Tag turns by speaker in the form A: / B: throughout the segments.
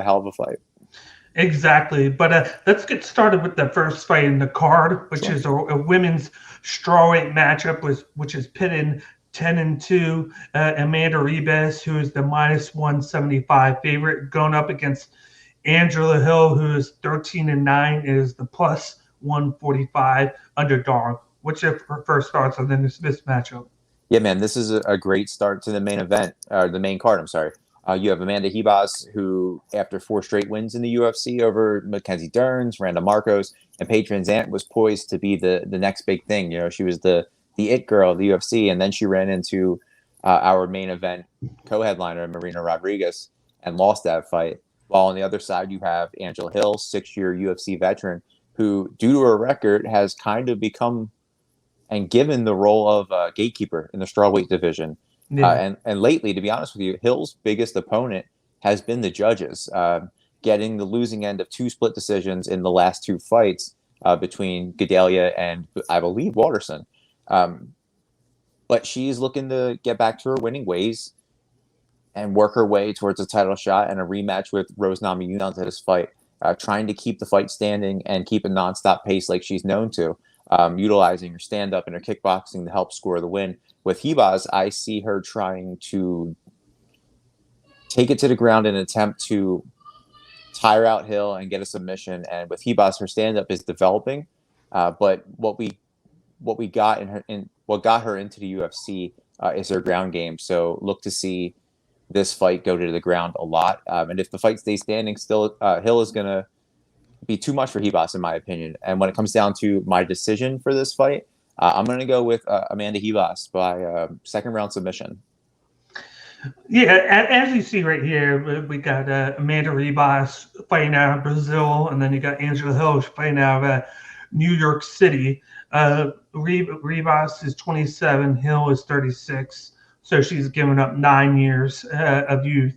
A: hell of a fight.
B: Exactly. But let's get started with the first fight in the card, which
A: Sure.
B: is a women's strawweight matchup, which is pitting 10-2 Amanda Ribas, who is the -175 favorite, going up against Angela Hill, who is 13-9, is the +145 underdog. What's your first thoughts on this matchup?
A: Yeah, man, this is a great start to the main event, or the main card. I'm sorry. You have Amanda Ribas, who, after 4 straight wins in the UFC over Mackenzie Dern, Randa Marcos, and Paige VanZant, was poised to be the next big thing. You know, she was the it girl of the UFC, and then she ran into our main event co-headliner Marina Rodriguez and lost that fight. While on the other side, you have Angela Hill, 6-year UFC veteran, who, due to her record, has kind of become and given the role of gatekeeper in the strawweight division.
B: Yeah.
A: And lately, to be honest with you, Hill's biggest opponent has been the judges, getting the losing end of 2 split decisions in the last 2 fights between Gedalia and, I believe, Waterson. But she's looking to get back to her winning ways and work her way towards a title shot and a rematch with Rose Namajunas to this fight, trying to keep the fight standing and keep a nonstop pace like she's known to, utilizing her stand-up and her kickboxing to help score the win. With Ribas, I see her trying to take it to the ground in an attempt to tire out Hill and get a submission. And with Ribas, her stand-up is developing, but what we got in what got her into the UFC is her ground game. So look to see this fight go to the ground a lot. And if the fight stays standing, still Hill is going to be too much for Ribas, in my opinion. And when it comes down to my decision for this fight, I'm going to go with Amanda Ribas by second round submission.
B: Yeah, as you see right here, we got Amanda Ribas fighting out of Brazil, and then you got Angela Hill fighting out of New York City. Ribas is 27, Hill is 36, so she's given up 9 years of youth.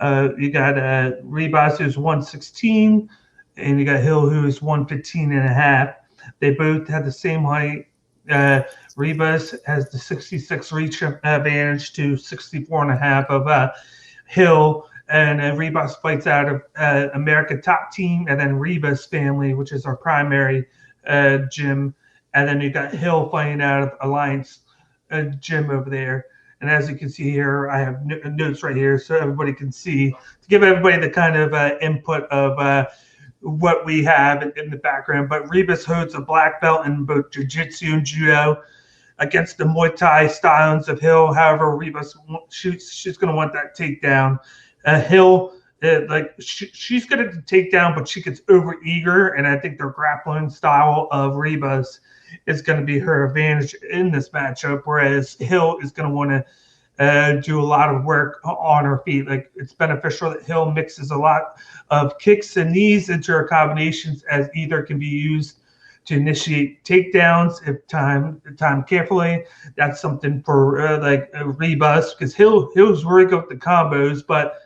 B: You got Ribas, who's 116, and you got Hill, who is 115 and a half. They both have the same height. Ribas has the 66 reach advantage to 64 and a half of Hill. And Ribas fights out of America Top Team, and then Ribas Family, which is our primary gym. And then you got Hill fighting out of Alliance gym over there. And as you can see here, I have notes right here so everybody can see, to give everybody the kind of input of what we have in the background. But Ribas holds a black belt in both jiu-jitsu and judo against the Muay Thai styles of Hill. However, Ribas she's going to want that takedown. Hill, she's going to take down, but she gets over eager, and I think their grappling style of Ribas is going to be her advantage in this matchup, whereas Hill is going to want to do a lot of work on her feet. Like, it's beneficial that Hill mixes a lot of kicks and knees into her combinations, as either can be used to initiate takedowns if time carefully. That's something for Ribas, because Hill's really good with the combos, but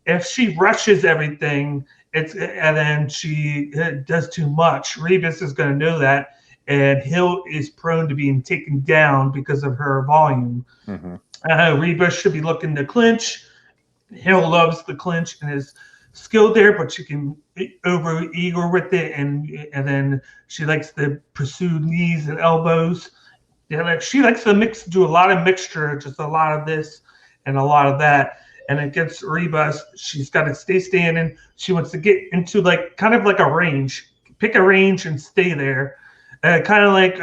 B: if she rushes everything, and then she does too much, Ribas is going to know that, and Hill is prone to being taken down because of her volume.
A: Mm-hmm.
B: Ribas should be looking to clinch. Hill loves the clinch and is skilled there, but she can over eager with it, and then she likes to pursue knees and elbows. Yeah, she likes to do a lot of mixture, just a lot of this and a lot of that. And against Ribas, she's got to stay standing. She wants to get into kind of like a range, pick a range and stay there. Kind of like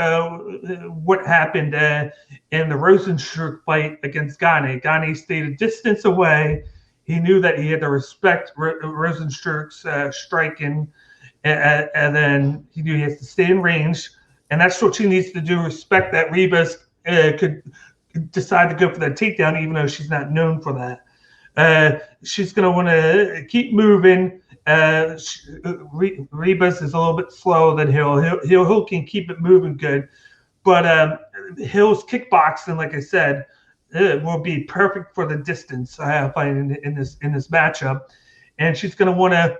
B: what happened in the Rosenstruck fight against Gane. Gane stayed a distance away. He knew that he had to respect Rosenstruck's striking, and then he knew he has to stay in range. And that's what she needs to do, respect that Ribas could decide to go for that takedown, even though she's not known for that. She's going to want to keep moving. Ribas is a little bit slower than Hill. Hill can keep it moving good, but Hill's kickboxing, like I said, will be perfect for the distance fighting in this matchup. And she's going to want to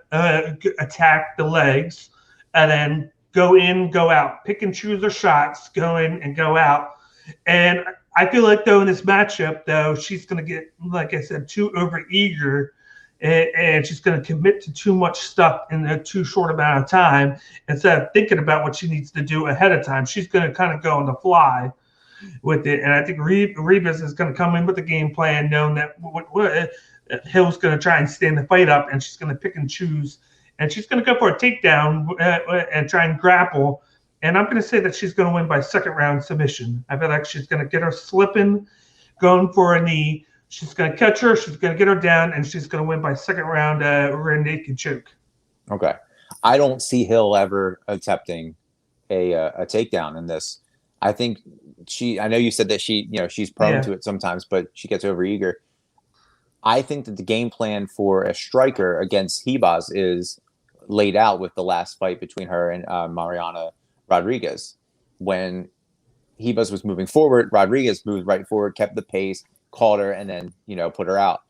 B: attack the legs and then go in, go out, pick and choose her shots, go in and go out. And I feel like, though, in this matchup, though, she's going to get, like I said, too over eager, and she's going to commit to too much stuff in a too short amount of time instead of thinking about what she needs to do ahead of time. She's going to kind of go on the fly with it, and I think Ribas is going to come in with the game plan, knowing that Hill's going to try and stand the fight up, and she's going to pick and choose, and she's going to go for a takedown and try and grapple. And I'm going to say that she's going to win by second round submission. I feel like she's going to get her slipping, going for a knee. She's going to catch her. She's going to get her down, and she's going to win by second round rear naked choke.
A: Okay. I don't see Hill ever attempting a takedown in this. I think I know you said that she's prone to it sometimes, but she gets overeager. I think that the game plan for a striker against Ribas is laid out with the last fight between her and Mariana Rodriguez. When Ribas was moving forward, Rodriguez moved right forward, kept the pace, caught her, and then, put her out.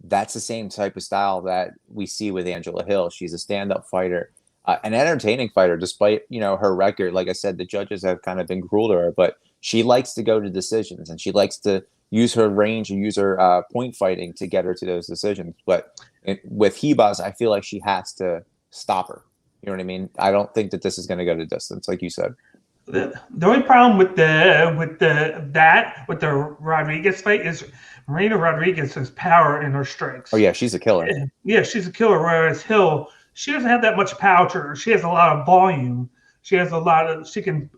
A: That's the same type of style that we see with Angela Hill. She's a stand-up fighter, an entertaining fighter, despite, her record. Like I said, the judges have kind of been cruel to her, but she likes to go to decisions, and she likes to use her range and use her point fighting to get her to those decisions. But with Ribas, I feel like she has to stop her. You know what I mean? I don't think that this is going to go to distance, like you said.
B: The only problem with the Rodriguez fight is Marina Rodriguez has power in her strikes.
A: Oh yeah, she's a killer.
B: Yeah, she's a killer. Whereas Hill, she doesn't have that much power to her. She has a lot of volume. She can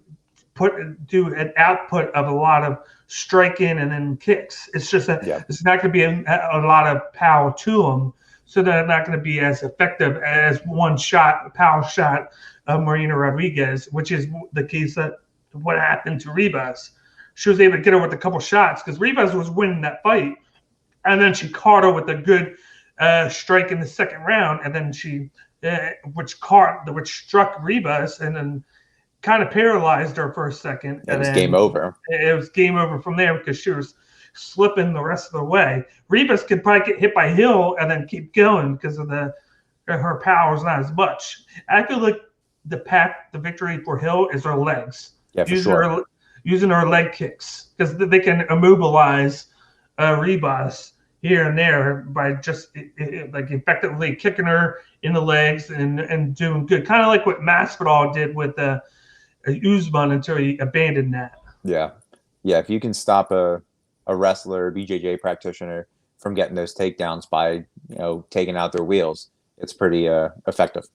B: do an output of a lot of striking and then kicks. It's just that it's not going to be a lot of power to them, so they're not going to be as effective as power shot of Marina Rodriguez, which is the case that what happened to Ribas. She was able to get her with a couple shots because Ribas was winning that fight, and then she caught her with a good strike in the second round, and then which struck Ribas and then kind of paralyzed her for a second.
A: It was game over.
B: It was game over from there because she was slipping the rest of the way. Ribas could probably get hit by Hill and then keep going because of her power's not as much. I feel like the victory for Hill is her legs.
A: Yeah, for sure.
B: Using her leg kicks because they can immobilize Ribas here and there by just like effectively kicking her in the legs and doing good, kind of like what Masvidal did with Usman until he abandoned that.
A: Yeah. If you can stop a wrestler, BJJ practitioner from getting those takedowns by taking out their wheels, it's pretty effective.